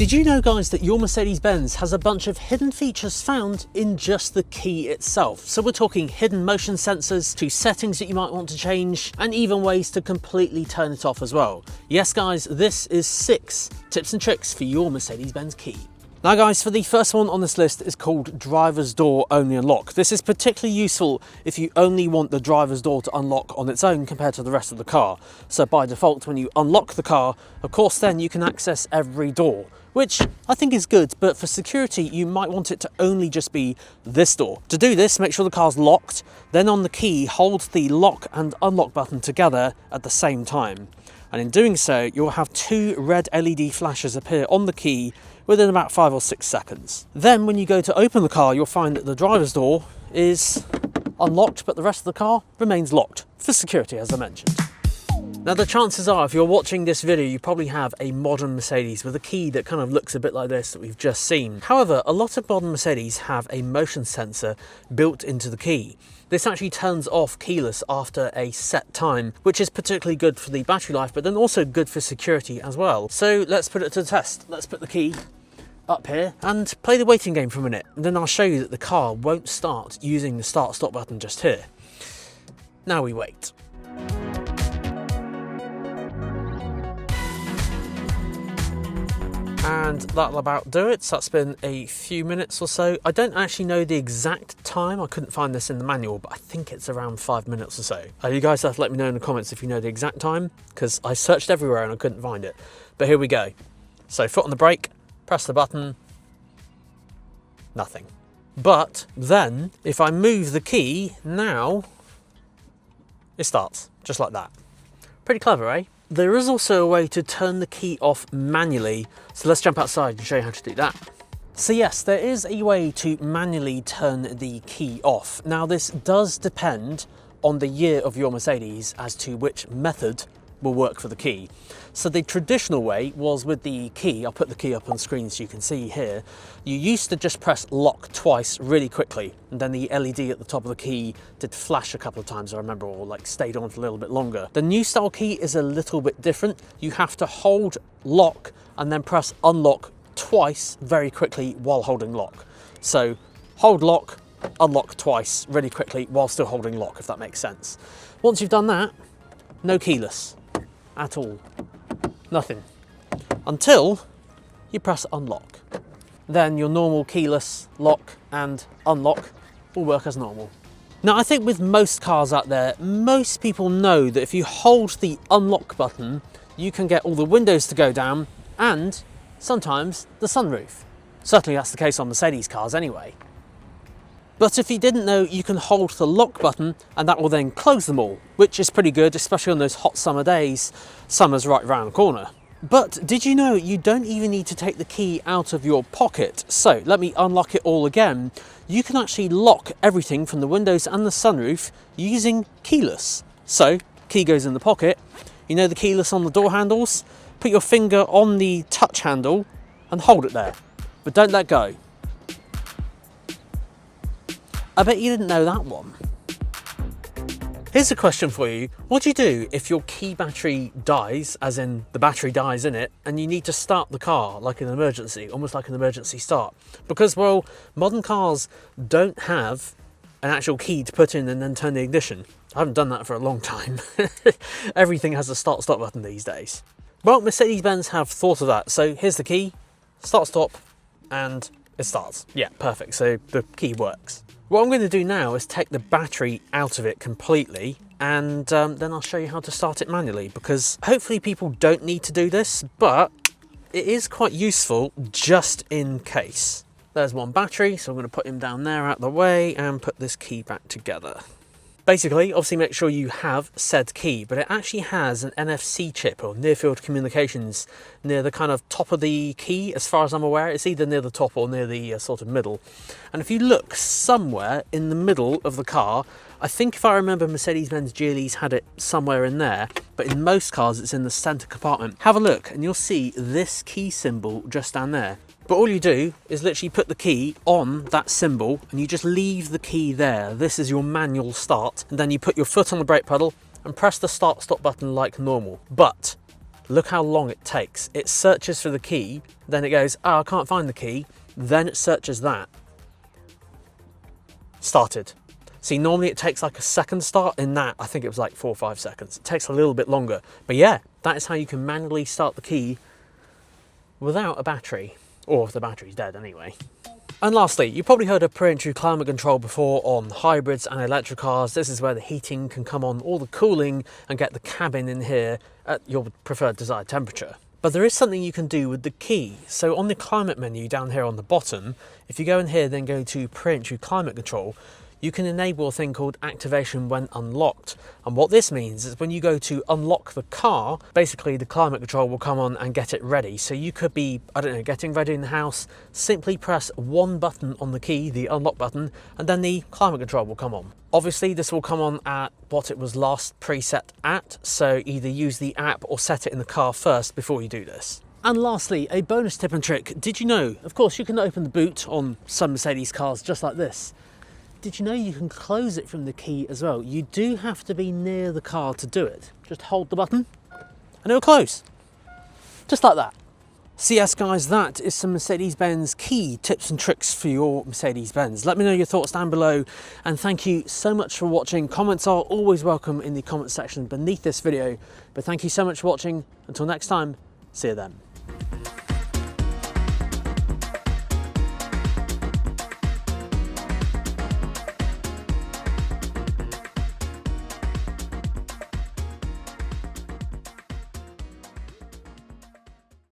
Did you know, guys, that your Mercedes-Benz has a bunch of hidden features found in just the key itself? So we're talking hidden motion sensors, to settings that you might want to change, and even ways to completely turn it off as well. Yes, guys, this is 6 tips and tricks for your Mercedes-Benz key. Now guys, for the first one on this list is called driver's door only unlock. This is particularly useful if you only want the driver's door to unlock on its own compared to the rest of the car. So by default, when you unlock the car, of course then you can access every door, which I think is good, but for security you might want it to only just be this door. To do this, make sure the car's locked, then on the key hold the lock and unlock button together at the same time. And in doing so, you'll have 2 red LED flashes appear on the key within about 5 or 6 seconds. Then when you go to open the car, you'll find that the driver's door is unlocked, but the rest of the car remains locked for security, as I mentioned. Now the chances are, if you're watching this video, you probably have a modern Mercedes with a key that kind of looks a bit like this that we've just seen. However, a lot of modern Mercedes have a motion sensor built into the key. This actually turns off keyless after a set time, which is particularly good for the battery life, but then also good for security as well. So let's put it to the test. Let's put the key up here and play the waiting game for a minute. And then I'll show you that the car won't start using the start stop button just here. Now we wait. And that'll about do it. So that's been a few minutes or so. I don't actually know the exact time. I couldn't find this in the manual, but I think it's around 5 minutes or so. You guys have to let me know in the comments if you know the exact time, because I searched everywhere and I couldn't find it. But here we go. So foot on the brake, press the button, nothing. But then if I move the key now, it starts just like that. Pretty clever, eh? There is also a way to turn the key off manually, so let's jump outside and show you how to do that. So yes, there is a way to manually turn the key off. Now this does depend on the year of your Mercedes as to which method will work for the key. So the traditional way was with the key. I'll put the key up on screen so you can see here. You used to just press lock twice really quickly, and then the LED at the top of the key did flash a couple of times, I remember, or like stayed on for a little bit longer. The new style key is a little bit different. You have to hold lock and then press unlock twice very quickly while holding lock. So hold lock, unlock twice really quickly while still holding lock, if that makes sense. Once you've done that, no keyless at all. Nothing. Until you press unlock. Then your normal keyless lock and unlock will work as normal. Now I think with most cars out there, most people know that if you hold the unlock button, you can get all the windows to go down and sometimes the sunroof. Certainly that's the case on Mercedes cars anyway. But if you didn't know, you can hold the lock button and that will then close them all, which is pretty good, especially on those hot summer days. Summer's right around the corner. But did you know you don't even need to take the key out of your pocket? So let me unlock it all again. You can actually lock everything from the windows and the sunroof using keyless. So key goes in the pocket. You know the keyless on the door handles? Put your finger on the touch handle and hold it there, but don't let go. I bet you didn't know that one. Here's a question for you. What do you do if your key battery dies, as in the battery dies in it, and you need to start the car like an emergency, almost like an emergency start? Because, well, modern cars don't have an actual key to put in and then turn the ignition. I haven't done that for a long time. Everything has a start-stop button these days. Well, Mercedes-Benz have thought of that. So here's the key, start-stop, and it starts. Yeah, perfect. So the key works. What I'm going to do now is take the battery out of it completely, and then I'll show you how to start it manually, because hopefully people don't need to do this, but it is quite useful just in case. There's one battery, so I'm going to put him down there out of the way and put this key back together. Basically, obviously make sure you have said key, but it actually has an NFC chip, or near field communications, near the kind of top of the key, as far as I'm aware. It's either near the top or near the sort of middle. And if you look somewhere in the middle of the car, I think if I remember, Mercedes-Benz GLEs had it somewhere in there, but in most cars it's in the center compartment. Have a look and you'll see this key symbol just down there. But all you do is literally put the key on that symbol and you just leave the key there. This is your manual start. And then you put your foot on the brake pedal and press the start-stop button like normal. But look how long it takes. It searches for the key, then it goes, oh, I can't find the key, then it searches that. Started. See, normally it takes like a second start. In that, I think it was like 4 or 5 seconds. It takes a little bit longer. But yeah, that is how you can manually start the key without a battery, or if the battery's dead anyway. And lastly, you probably heard of pre-entry climate control before on hybrids and electric cars. This is where the heating can come on, all the cooling, and get the cabin in here at your preferred desired temperature. But there is something you can do with the key. So on the climate menu down here on the bottom, if you go in here, then go to pre-entry climate control, you can enable a thing called activation when unlocked. And what this means is when you go to unlock the car, basically the climate control will come on and get it ready. So you could be, I don't know, getting ready in the house, simply press one button on the key, the unlock button, and then the climate control will come on. Obviously this will come on at what it was last preset at, so either use the app or set it in the car first before you do this. And lastly, a bonus tip and trick. Did you know, of course you can open the boot on some Mercedes cars just like this. Did you know you can close it from the key as well? You do have to be near the car to do it. Just hold the button and it'll close. Just like that. So yes guys, that is some Mercedes-Benz key tips and tricks for your Mercedes-Benz. Let me know your thoughts down below, and thank you so much for watching. Comments are always welcome in the comment section beneath this video. But thank you so much for watching. Until next time, see you then.